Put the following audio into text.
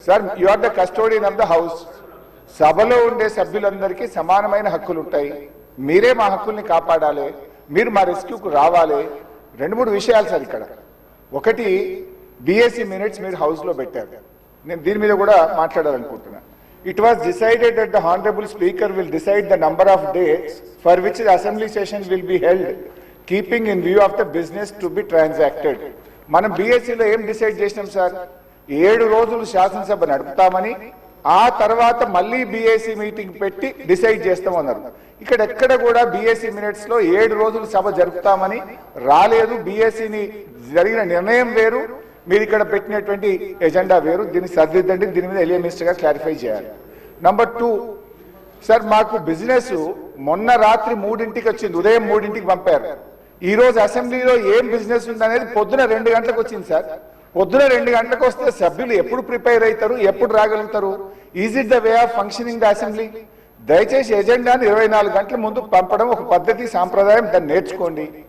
Sir you are the custodian of the house. సభలో ఉండే సభ్యులందరికీ సమానమైన హక్కులు ఉంటాయి. మీరే మా హక్కుల్ని కాపాడాలి, మీరు మా రెస్క్యూకు రావాలి. రెండు మూడు విషయాలు సార్ ఇక్కడ. ఒకటి, బిఎస్సి మినిట్స్ మీరు హౌస్లో పెట్టారు. నేను దీని మీద కూడా మాట్లాడాలనుకుంటున్నా. It was decided that the honourable speaker will decide the number of days for which the assembly session will be held keeping in view of the business to be transacted. మనం బిఎస్సిలో ఏం డిసైడ్ చేసినాం sir? 7 రోజులు శాసనసభ నడుపుతామని, ఆ తర్వాత మళ్ళీ BSc meeting పెట్టి డిసైడ్ చేస్తామన్నారు. ఇక్కడ ఎక్కడ కూడా బిఎస్సి మినిట్స్ లో 7 రోజులు సభ జరుపుతామని రాలేదు. బిఎస్సిని జరిగిన నిర్ణయం వేరు, మీరు ఇక్కడ పెట్టినటువంటి ఎజెండా వేరు. దీన్ని సరిదిద్దండి. దీని మీద ఎలియా మినిస్టర్ గా క్లారిఫై చేయాలి. నంబర్ 2 సార్, మాకు బిజినెస్ మొన్న రాత్రి 3ంటికి వచ్చింది, ఉదయం 3ంటికి పంపారు. ఈ రోజు అసెంబ్లీలో ఏం బిజినెస్ ఉందనేది పొద్దున 2 గంటలకు వచ్చింది సార్. పొద్దున 2 గంటలకు వస్తే సభ్యులు ఎప్పుడు ప్రిపేర్ అవుతారు, ఎప్పుడు రాగలుగుతారు? Is it the way of functioning the assembly? దయచేసి ఎజెండాను 24 గంటల ముందు పంపడం ఒక పద్ధతి, సాంప్రదాయం. దాన్ని నేర్చుకోండి.